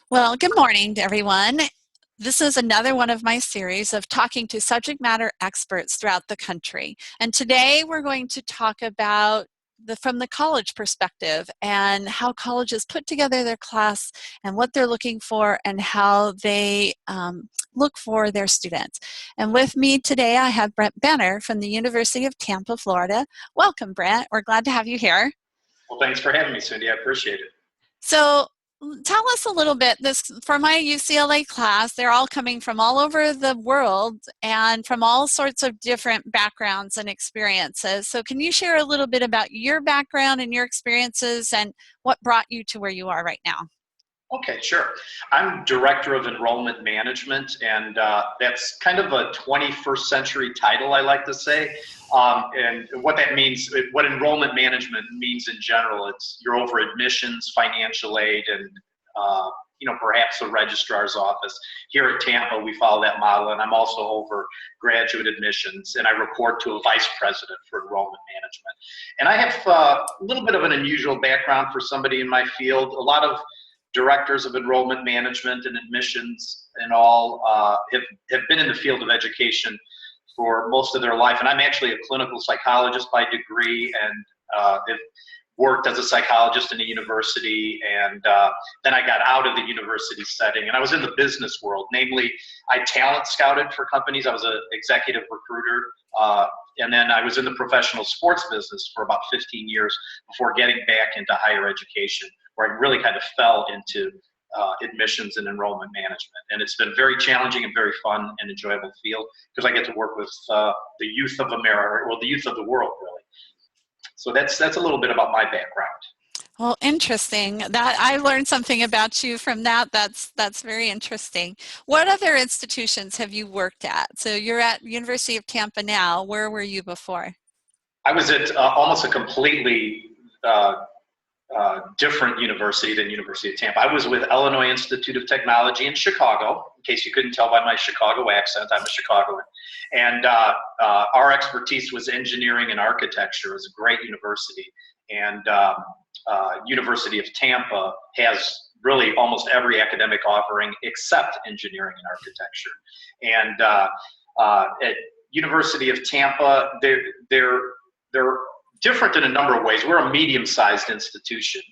Well, good morning to everyone. This is another one of my series of talking to subject matter experts throughout the country. And today we're going to talk about from the college perspective and how colleges put together their class and what they're looking for and how they look for their students. And with me today I have Brent Benner from the University of Tampa, Florida. Welcome, Brent. We're glad to have you here. Well, thanks for having me, Cindy. I appreciate it. So tell us a little bit, this for my UCLA class, they're all coming from all over the world and from all sorts of different backgrounds and experiences. So can you share a little bit about your background and your experiences and what brought you to where you are right now? Okay, sure. I'm Director of Enrollment Management, and that's kind of a 21st century title, I like to say. And what that means, what enrollment management means in general, it's you're over admissions, financial aid, and perhaps a registrar's office. Here at Tampa, we follow that model, and I'm also over graduate admissions, and I report to a vice president for enrollment management. And I have a little bit of an unusual background for somebody in my field. A lot of directors of enrollment management and admissions and all have been in the field of education for most of their life. And I'm actually a clinical psychologist by degree, and have worked as a psychologist in a university, and then I got out of the university setting and I was in the business world. Namely, I talent scouted for companies. I was an executive recruiter, and then I was in the professional sports business for about 15 years before getting back into higher education, where I really kind of fell into admissions and enrollment management. And it's been very challenging and very fun and enjoyable field because I get to work with the youth of America, well, the youth of the world, really. So that's a little bit about my background. Well, interesting. That I learned something about you from that. That's very interesting. What other institutions have you worked at? So you're at University of Tampa now. Where were you before? I was at almost a completely different university than University of Tampa. I was with Illinois Institute of Technology in Chicago. In case you couldn't tell by my Chicago accent, I'm a Chicagoan. And our expertise was engineering and architecture. It was a great university. And University of Tampa has really almost every academic offering except engineering and architecture. And at University of Tampa, they're different in a number of ways. We're a medium-sized institution,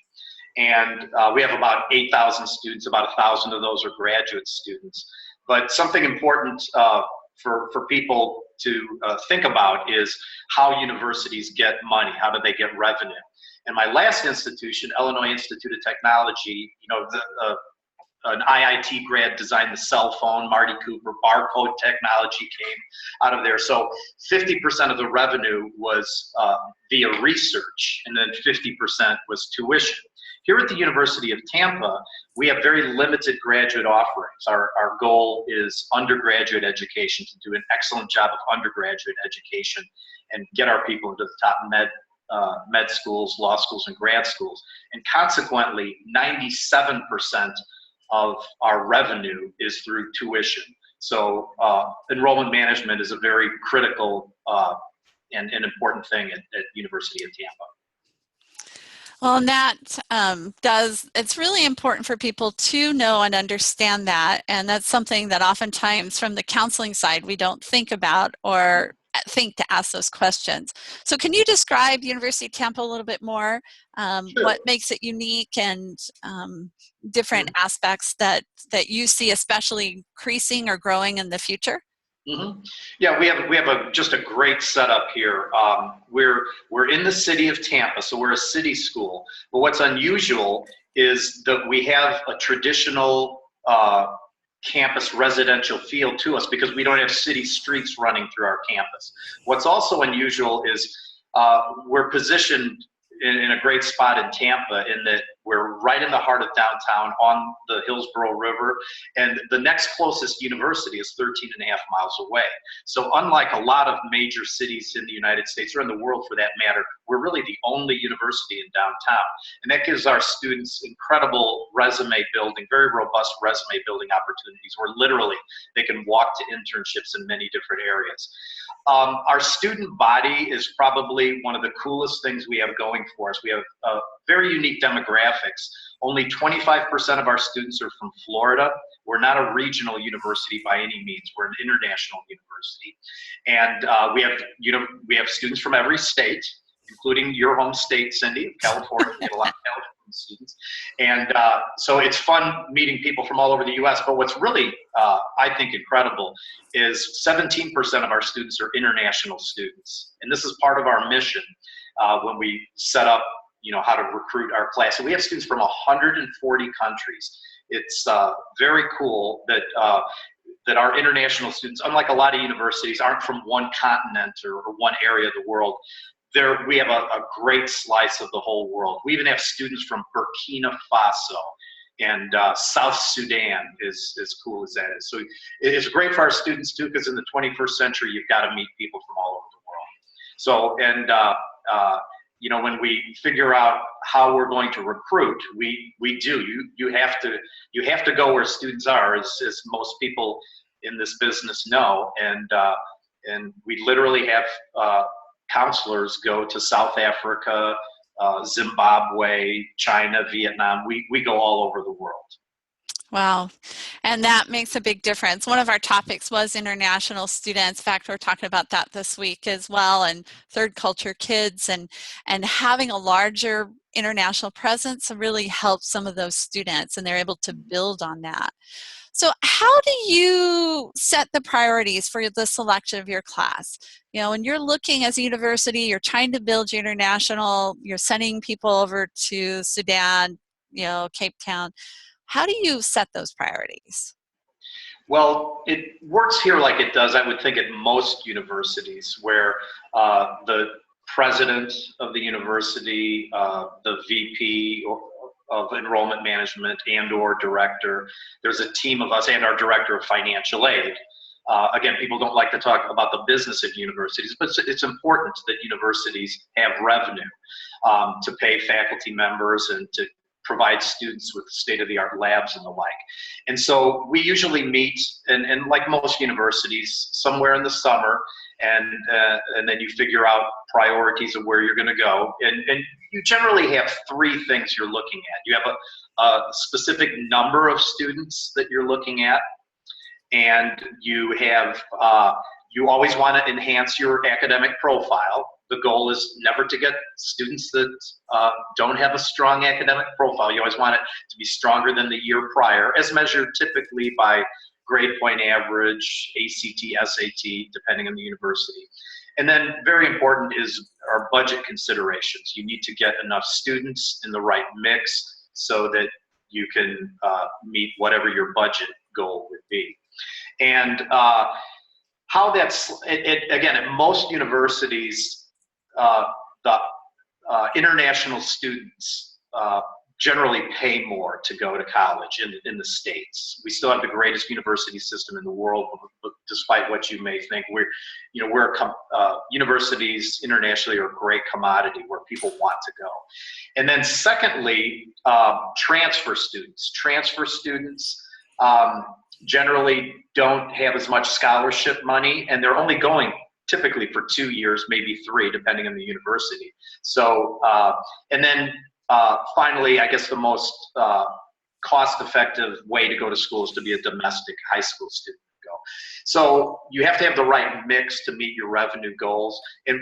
and we have about 8,000 students. About 1,000 of those are graduate students. But something important for people to think about is how universities get money. How do they get revenue? And my last institution, Illinois Institute of Technology, an IIT grad designed the cell phone. Marty Cooper, barcode technology came out of there. So 50% of the revenue was via research, and then 50% was tuition. Here at the University of Tampa, we have very limited graduate offerings. Our goal is undergraduate education, to do an excellent job of undergraduate education and get our people into the top med schools, law schools, and grad schools. And consequently, 97% of our revenue is through tuition. So enrollment management is a very critical and important thing at University of Tampa. Well, and that it's really important for people to know and understand that. And that's something that oftentimes from the counseling side, we don't think about or think to ask those questions. So can you describe the University of Tampa a little bit more? Sure. What makes it unique and different aspects that you see especially increasing or growing in the future? Mm-hmm. Yeah, we have just a great setup here. We're in the city of Tampa, so we're a city school. But what's unusual is that we have a traditional campus residential feel to us because we don't have city streets running through our campus. What's also unusual is we're positioned in a great spot in Tampa, in that we're right in the heart of downtown on the Hillsborough River, and the next closest university is 13 and a half miles away. So unlike a lot of major cities in the United States, or in the world for that matter, we're really the only university in downtown. And that gives our students incredible resume building, very robust resume building opportunities, where literally they can walk to internships in many different areas. Our student body is probably one of the coolest things we have going for us. We have very unique demographics. Only 25% of our students are from Florida. We're not a regional university by any means. We're an international university. And we have students from every state, including your home state, Cindy, of California. We get a lot of California students. And so it's fun meeting people from all over the U.S. But what's really, I think, incredible is 17% of our students are international students. And this is part of our mission when we set up, how to recruit our class. And we have students from 140 countries. It's very cool that that our international students, unlike a lot of universities, aren't from one continent or one area of the world. We have a great slice of the whole world. We even have students from Burkina Faso and South Sudan, as cool as that is. So it's great for our students too, because in the 21st century, you've got to meet people from all over the world. So, and when we figure out how we're going to recruit, we do. You have to go where students are, as most people in this business know, and we literally have counselors go to South Africa, Zimbabwe, China, Vietnam. We go all over the world. Wow. And that makes a big difference. One of our topics was international students. In fact, we're talking about that this week as well, and third culture kids, and having a larger international presence really helps some of those students, and they're able to build on that. So how do you set the priorities for the selection of your class? When you're looking as a university, you're trying to build your international, you're sending people over to Sudan, Cape Town. How do you set those priorities? Well, it works here like it does, I would think, at most universities, where the president of the university, the VP of enrollment management and/or director, there's a team of us, and our director of financial aid. Again, people don't like to talk about the business of universities, but it's important that universities have revenue to pay faculty members and to provide students with state-of-the-art labs and the like. And so we usually meet, and like most universities, somewhere in the summer, and then you figure out priorities of where you're going to go. And you generally have three things you're looking at. You have a specific number of students that you're looking at, and you have you always want to enhance your academic profile. The goal is never to get students that don't have a strong academic profile. You always want it to be stronger than the year prior, as measured typically by grade point average, ACT, SAT, depending on the university. And then very important is our budget considerations. You need to get enough students in the right mix so that you can meet whatever your budget goal would be. And how that's, again, at most universities, the international students generally pay more to go to college in the States. We still have the greatest university system in the world, despite what you may think. Universities internationally are a great commodity where people want to go. And then secondly, transfer students. Transfer students generally don't have as much scholarship money, and they're only going typically for 2 years, maybe 3, depending on the university. So, and then finally, I guess the most cost-effective way to go to school is to be a domestic high school student. So you have to have the right mix to meet your revenue goals. And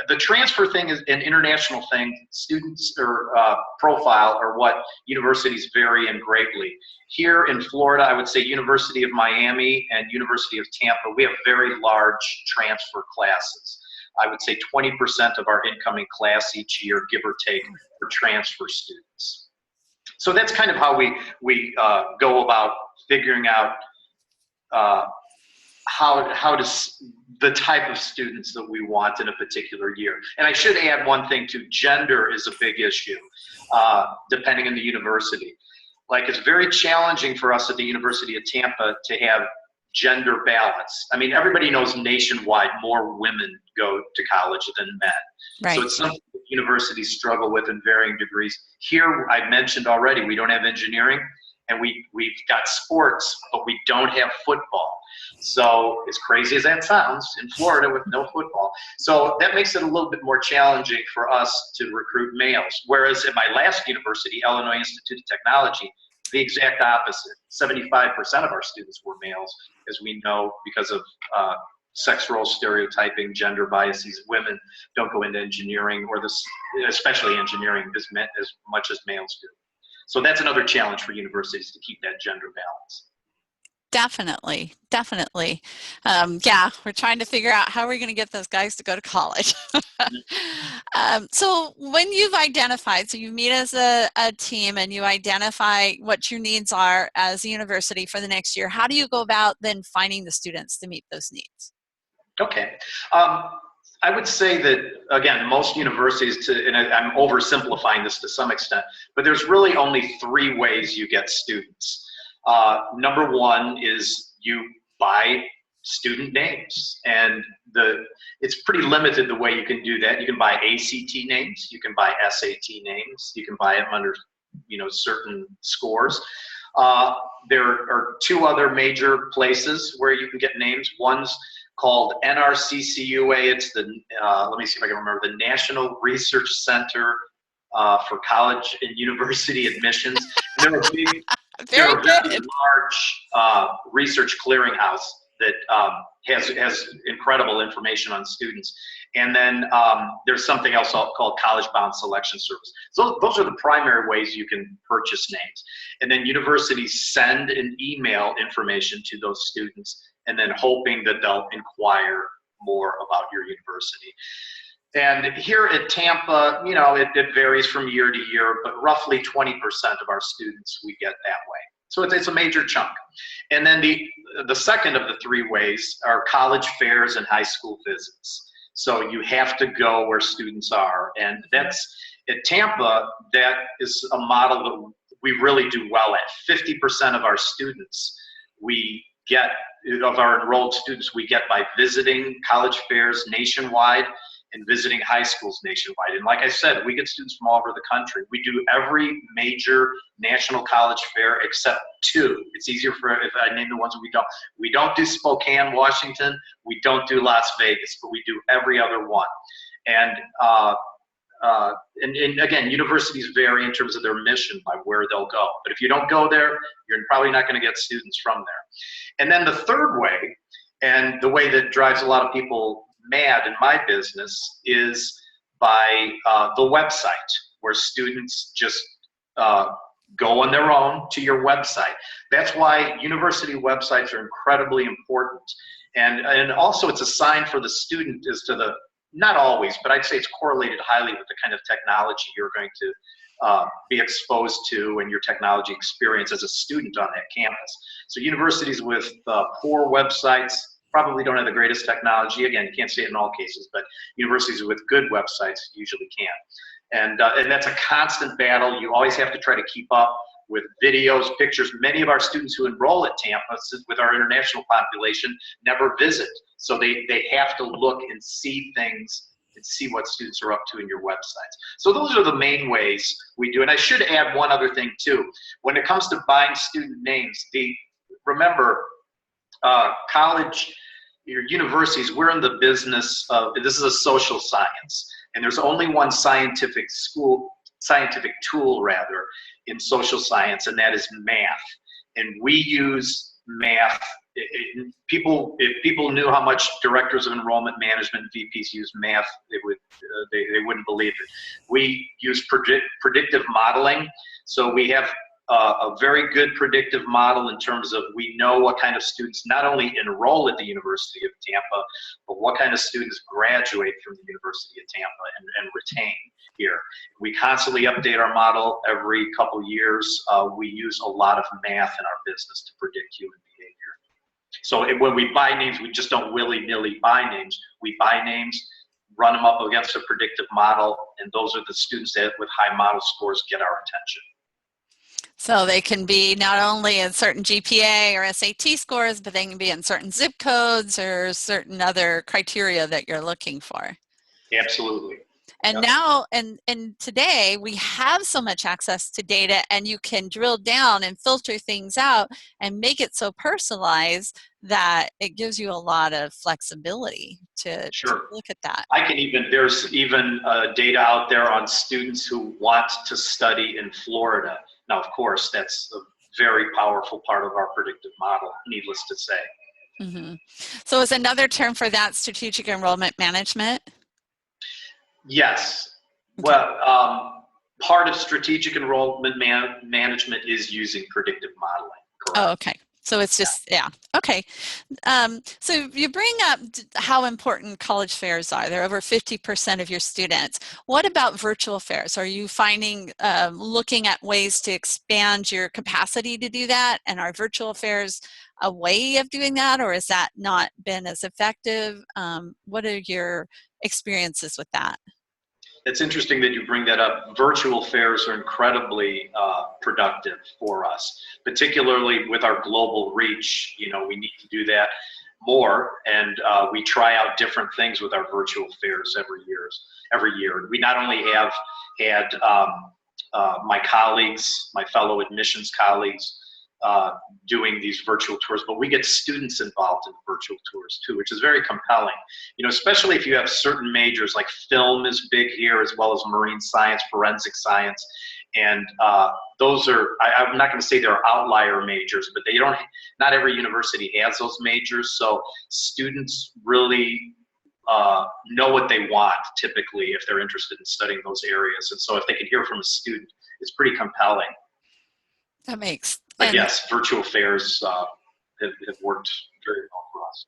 the transfer thing is an international thing. Students or profile are what universities vary in greatly. Here in Florida, I would say University of Miami and University of Tampa, we have very large transfer classes. I would say 20% of our incoming class each year, give or take, for transfer students. So that's kind of how we go about figuring out how does the type of students that we want in a particular year. And I should add one thing too, gender is a big issue, depending on the university. Like, it's very challenging for us at the University of Tampa to have gender balance. I mean, everybody knows nationwide more women go to college than men. Right. So it's something that universities struggle with in varying degrees. Here, I mentioned already, we don't have engineering. and we've got sports, but we don't have football. So as crazy as that sounds, in Florida with no football. So that makes it a little bit more challenging for us to recruit males. Whereas at my last university, Illinois Institute of Technology, the exact opposite. 75% of our students were males, as we know, because of sex role stereotyping, gender biases. Women don't go into engineering, or especially engineering, as much as males do. So that's another challenge for universities, to keep that gender balance. Definitely, definitely. Yeah, we're trying to figure out how we're going to get those guys to go to college. So when you've identified, so you meet as a team and you identify what your needs are as a university for the next year, how do you go about then finding the students to meet those needs? Okay. I would say that, again, most universities, and I'm oversimplifying this to some extent, but there's really only 3 ways you get students. Number one is you buy student names, and it's pretty limited the way you can do that. You can buy ACT names, you can buy SAT names, you can buy them under certain scores. There are 2 other major places where you can get names. One's called NRCCUA. It's the let me see if I can remember, the National Research Center for College and University Admissions. And they're a very large research clearinghouse that has incredible information on students. And then there's something else called College Bound Selection Service. So those are the primary ways you can purchase names. And then universities send an email information to those students, and then hoping that they'll inquire more about your university. And here at Tampa, it varies from year to year, but roughly 20% of our students we get that way. So it's a major chunk. And then the second of the 3 ways are college fairs and high school visits. So you have to go where students are. And that's, at Tampa, that is a model that we really do well at. 50% of our students of our enrolled students we get by visiting college fairs nationwide and visiting high schools nationwide. And like I said, we get students from all over the country. We do every major national college fair except 2. It's easier if I name the ones we don't. We don't do Spokane, Washington. We don't do Las Vegas, but we do every other one. And again, universities vary in terms of their mission by where they'll go. But if you don't go there, you're probably not going to get students from there. And then the third way, and the way that drives a lot of people mad in my business, is by the website, where students just go on their own to your website. That's why university websites are incredibly important. And also it's a sign for the student as to not always, but I'd say it's correlated highly with the kind of technology you're going to be exposed to and your technology experience as a student on that campus. So universities with poor websites probably don't have the greatest technology. Again, you can't say it in all cases, but universities with good websites usually can. And that's a constant battle. You always have to try to keep up with videos, pictures. Many of our students who enroll at Tampa, with our international population, never visit. So they have to look and see things and see what students are up to in your websites. So those are the main ways we do. And I should add one other thing too. When it comes to buying student names, remember, college, your universities, we're in the business of, this is a social science, and there's only one scientific tool rather in social science, and that is math. And we use math. If people knew how much directors of enrollment management VPs use math, they wouldn't believe it. We use predictive modeling. So we have a very good predictive model in terms of, we know what kind of students not only enroll at the University of Tampa, but what kind of students graduate from the University of Tampa and retain here. We constantly update our model every couple years. We use a lot of math in our business to predict human behavior. So when we buy names, we just don't willy-nilly buy names. We buy names, run them up against a predictive model, and those are the students that with high model scores get our attention. So they can be not only in certain GPA or SAT scores, but they can be in certain zip codes or certain other criteria that you're looking for. Absolutely. And Yep. now, and today we have so much access to data, and you can drill down and filter things out and make it so personalized that it gives you a lot of flexibility to Sure. look at that. There's even data out there on students who want to study in Florida. Now, of course, that's a very powerful part of our predictive model, needless to say. Mm-hmm. So is another term for that strategic enrollment management? Yes. Okay. Well, part of strategic enrollment management is using predictive modeling. Correct. Oh, okay. So it's just, yeah. Okay. So you bring up how important college fairs are. They're over 50% of your students. What about virtual fairs? Are you finding, looking at ways to expand your capacity to do that? And are virtual fairs a way of doing that, or has that not been as effective? What are your experiences with that? It's interesting that you bring that up. Virtual fairs are incredibly productive for us, particularly with our global reach. You know, we need to do that more, and we try out different things with our virtual fairs every year. We not only have had my colleagues, my fellow admissions colleagues, doing these virtual tours, but we get students involved in virtual tours too, which is very compelling. You know, especially if you have certain majors, like film is big here, as well as marine science, forensic science, and those are, I'm not going to say they're outlier majors, but they don't. Not every university has those majors, so students really know what they want typically if they're interested in studying those areas, and so if they can hear from a student, it's pretty compelling. That makes, But and yes, virtual fairs have worked very well for us.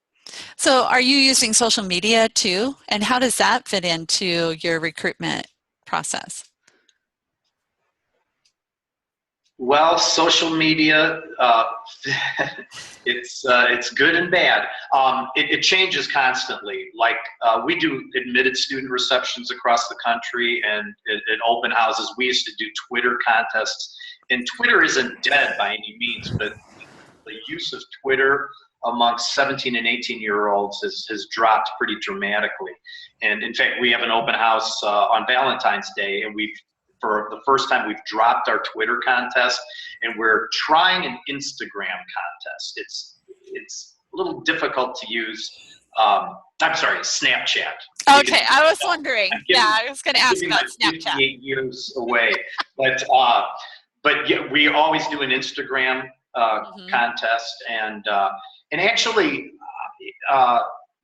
so are you using social media too? And how does that fit into your recruitment process? Well, social media, it's good and bad. It changes constantly. Like we do admitted student receptions across the country, and at open houses, we used to do Twitter contests. And Twitter isn't dead by any means, but the use of Twitter amongst 17 and 18-year-olds has dropped pretty dramatically. And in fact, we have an open house on Valentine's Day, and for the first time, we've dropped our Twitter contest, and we're trying an Instagram contest. It's a little difficult to use. I'm sorry, Snapchat. Okay, I was wondering. Yeah, I was going to I'm ask giving about my Snapchat. 58 years away, but yeah, we always do an Instagram contest, and actually,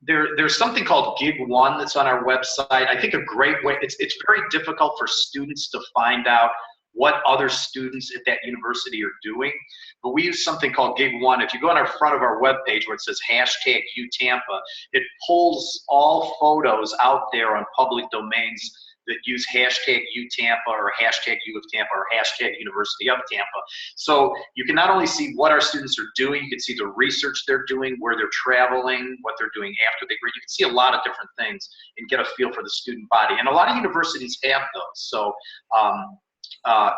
there's something called Gig One that's on our website. I think a great way. It's very difficult for students to find out what other students at that university are doing, but we use something called Gig One. If you go on our front of our webpage where it says #UTampa, it pulls all photos out there on public domains that use #UTampa or #U of Tampa or #University of Tampa. So you can not only see what our students are doing, you can see the research they're doing, where they're traveling, what they're doing after they graduate. You can see a lot of different things and get a feel for the student body. And a lot of universities have those. So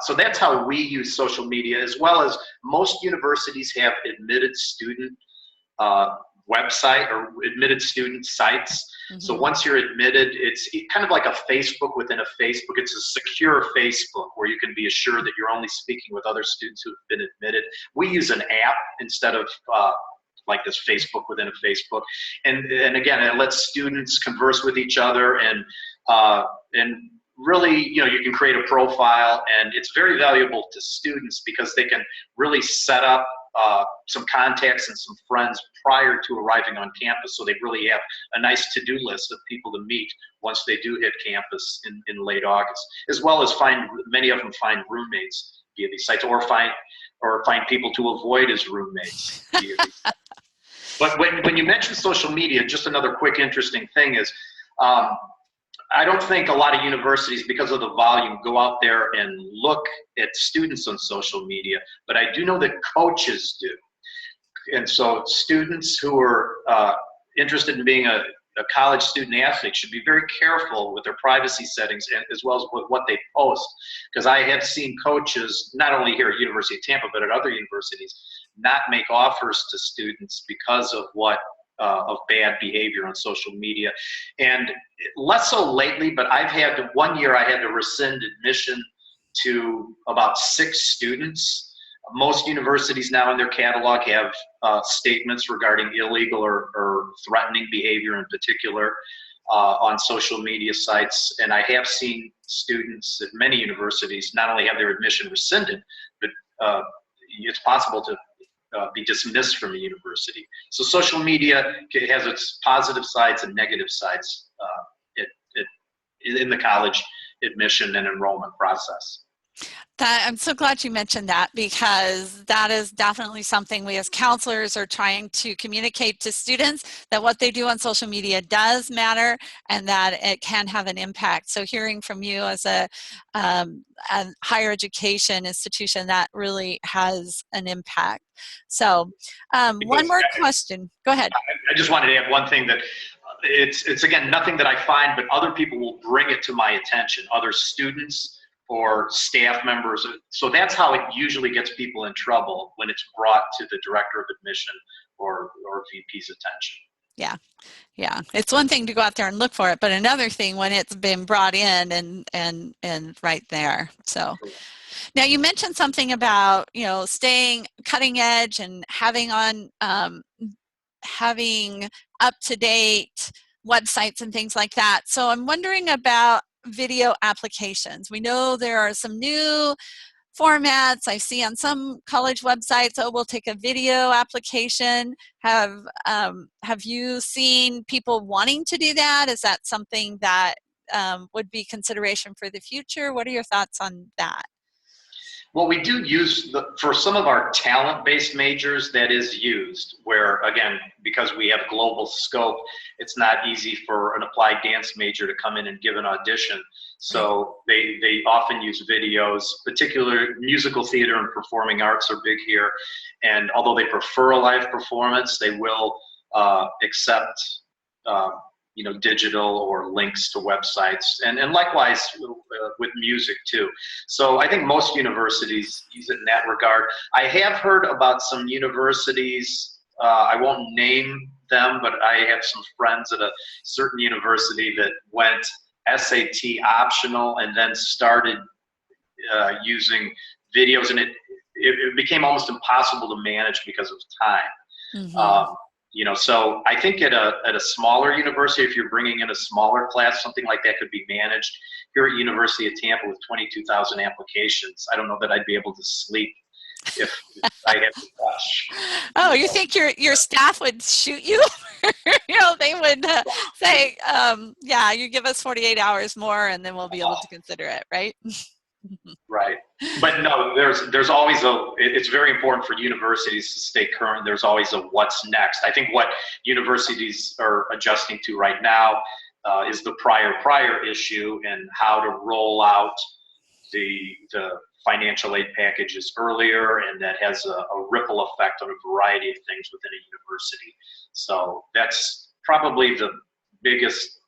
so that's how we use social media, as well as most universities have admitted student website or admitted student sites. So once you're admitted, it's kind of like a Facebook within a Facebook. It's a secure Facebook where you can be assured that you're only speaking with other students who have been admitted. We use an app instead of like this Facebook within a Facebook. And again, it lets students converse with each other, and really, you know, you can create a profile, and it's very valuable to students because they can really set up some contacts and some friends prior to arriving on campus, so they really have a nice to-do list of people to meet once they do hit campus in late August, as well as many of them find roommates via these sites, or find people to avoid as roommates via these sites. But when you mention social media, just another quick interesting thing is, I don't think a lot of universities, because of the volume, go out there and look at students on social media, but I do know that coaches do. And so students who are interested in being a college student athlete should be very careful with their privacy settings, and as well as with what they post, because I have seen coaches, not only here at University of Tampa, but at other universities, not make offers to students because of what of bad behavior on social media. And less so lately, but one year I had to rescind admission to about 6 students. Most universities now in their catalog have statements regarding illegal or threatening behavior in particular on social media sites. And I have seen students at many universities not only have their admission rescinded, but it's possible to be dismissed from the university. So social media has its positive sides and negative sides in the college admission and enrollment process. I'm so glad you mentioned that, because that is definitely something we as counselors are trying to communicate to students, that what they do on social media does matter and that it can have an impact. So hearing from you as a higher education institution, that really has an impact. So one more question. Go ahead. I just wanted to add one thing, that it's again, nothing that I find, but other people will bring it to my attention, other students or staff members. So that's how it usually gets people in trouble, when it's brought to the director of admission or VP's attention. Yeah. It's one thing to go out there and look for it, but another thing when it's been brought in and right there. So now you mentioned something about, staying cutting edge and having up-to-date websites and things like that. So I'm wondering about video applications. We know there are some new formats I see on some college websites. Oh, we'll take a video application. Have you seen people wanting to do that? Is that something that would be consideration for the future? What are your thoughts on that? Well, we do use, for some of our talent-based majors, that is used, where, again, because we have global scope, it's not easy for an applied dance major to come in and give an audition. So they often use videos. Particular musical theater and performing arts are big here. And although they prefer a live performance, they will accept digital or links to websites, and likewise with music too. So I think most universities use it in that regard. I have heard about some universities, I won't name them, but I have some friends at a certain university that went SAT optional and then started using videos, and it became almost impossible to manage because of time. Mm-hmm. So I think at a smaller university, if you're bringing in a smaller class, something like that could be managed. Here at University of Tampa with 22,000 applications, I don't know that I'd be able to sleep if I had to rush. Oh, you think your staff would shoot you? They would say, yeah, you give us 48 hours more and then we'll be able to consider it, right? Right. But no, there's always it's very important for universities to stay current. There's always a what's next. I think what universities are adjusting to right now is the prior issue, and how to roll out the financial aid packages earlier, and that has a ripple effect on a variety of things within a university. So that's probably the biggest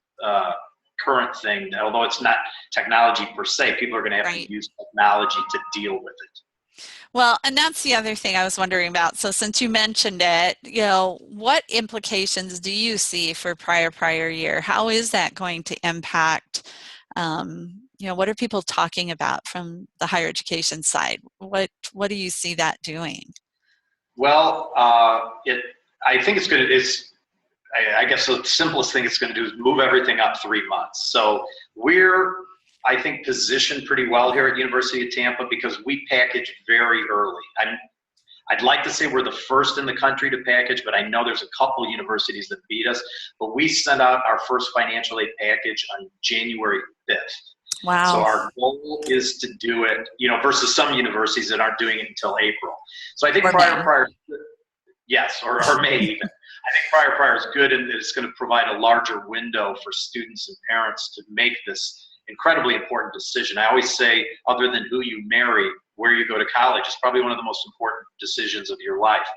current thing, although it's not technology per se. People are going to have to use technology to deal with it. Well, and that's the other thing I was wondering about. So since you mentioned it, what implications do you see for prior year? How is that going to impact, what are people talking about from the higher education side? What do you see that doing? Well, I think I guess the simplest thing it's going to do is move everything up 3 months. So we're, I think, positioned pretty well here at University of Tampa because we package very early. I'd like to say we're the first in the country to package, but I know there's a couple universities that beat us. But we sent out our first financial aid package on January 5th. Wow. So our goal is to do it, versus some universities that aren't doing it until April. So I think prior, yes, or May even. I think prior is good, and it's going to provide a larger window for students and parents to make this incredibly important decision. I always say, other than who you marry, where you go to college is probably one of the most important decisions of your life.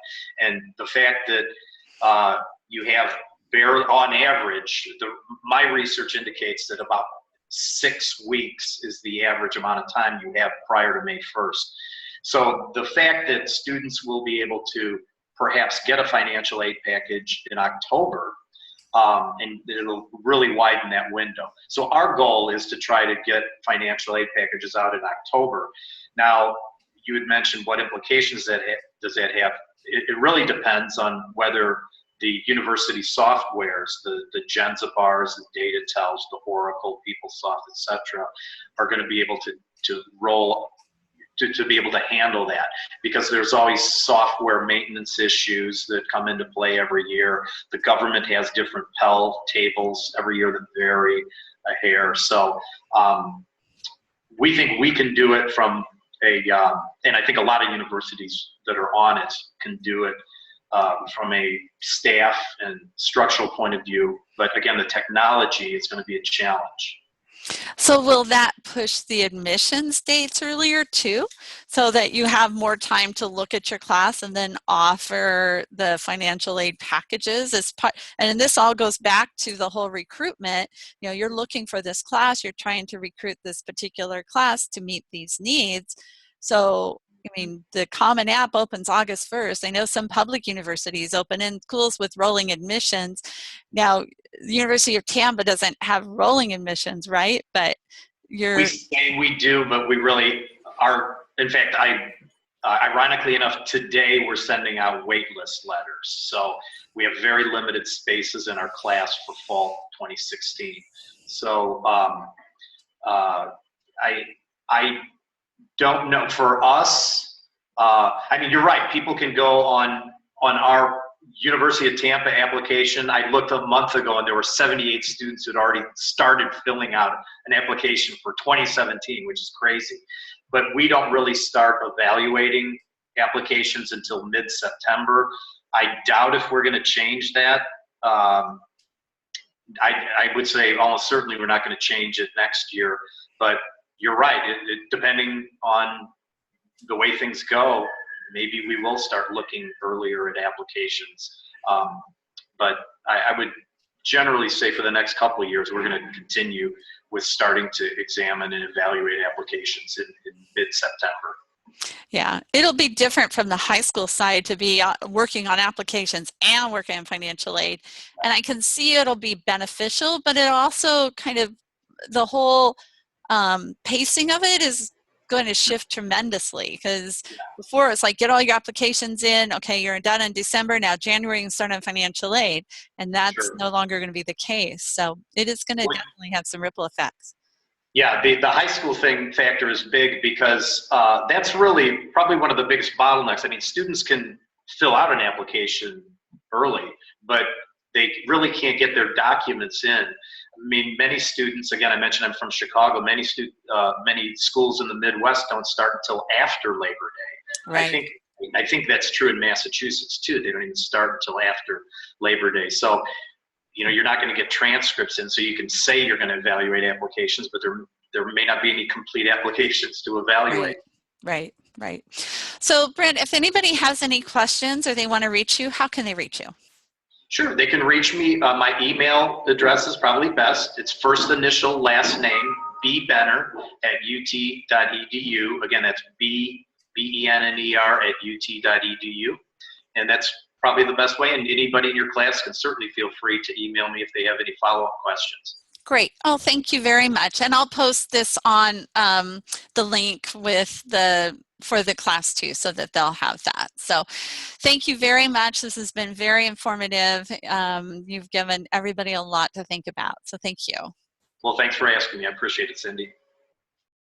And the fact that you have on average, my research indicates that about 6 weeks is the average amount of time you have prior to May 1st. So the fact that students will be able to perhaps get a financial aid package in October, and it'll really widen that window. So our goal is to try to get financial aid packages out in October. Now, you had mentioned what implications does that have? It really depends on whether the university softwares, the Genza bars, the DataTels, the Oracle, PeopleSoft, etc., are going to be able to roll to be able to handle that, because there's always software maintenance issues that come into play every year. The government has different Pell tables every year that vary a hair. So we think we can do it from and I think a lot of universities that are on it can do it from a staff and structural point of view. But again, the technology is going to be a challenge. So will that push the admissions dates earlier too, so that you have more time to look at your class and then offer the financial aid packages as part? And this all goes back to the whole recruitment. You know, you're looking for this class, you're trying to recruit this particular class to meet these needs. So, I mean, the Common App opens August 1st. I know some public universities open in schools with rolling admissions. Now, the University of Tampa doesn't have rolling admissions, right? But we say we do, but we really are. In fact, ironically enough, today we're sending out waitlist letters. So we have very limited spaces in our class for fall 2016. So I don't know. For us, I mean, you're right. People can go on our University of Tampa application. I looked a month ago and there were 78 students who had already started filling out an application for 2017, which is crazy. But we don't really start evaluating applications until mid-September. I doubt if we're going to change that. I would say almost certainly we're not going to change it next year. But you're right. Depending on the way things go, maybe we will start looking earlier at applications. But I would generally say for the next couple of years, we're going to continue with starting to examine and evaluate applications in mid-September. Yeah, it'll be different from the high school side to be working on applications and working on financial aid. And I can see it'll be beneficial, but it also kind of, the whole pacing of it is going to shift tremendously, because before it's like, get all your applications in, okay, you're done in December, now January you can start on financial aid, and that's no longer going to be the case. So it is going to definitely have some ripple effects. Yeah, the high school factor is big, because that's really probably one of the biggest bottlenecks. I mean, students can fill out an application early, but they really can't get their documents in. I mean, many students, again, I mentioned I'm from Chicago, many schools in the Midwest don't start until after Labor Day. Right. I think that's true in Massachusetts too. They don't even start until after Labor Day. So, you know, you're not going to get transcripts in, so you can say you're going to evaluate applications, but there may not be any complete applications to evaluate. Right. So, Brent, if anybody has any questions or they want to reach you, how can they reach you? Sure, they can reach me. My email address is probably best. It's first initial, last name, bbenner@ut.edu. Again, that's BENNER@ut.edu. And that's probably the best way. And anybody in your class can certainly feel free to email me if they have any follow-up questions. Great. Oh, thank you very much. And I'll post this on the link with for the class too, so that they'll have that. So thank you very much. This has been very informative. You've given everybody a lot to think about. So thank you. Well, thanks for asking me. I appreciate it, Cindy.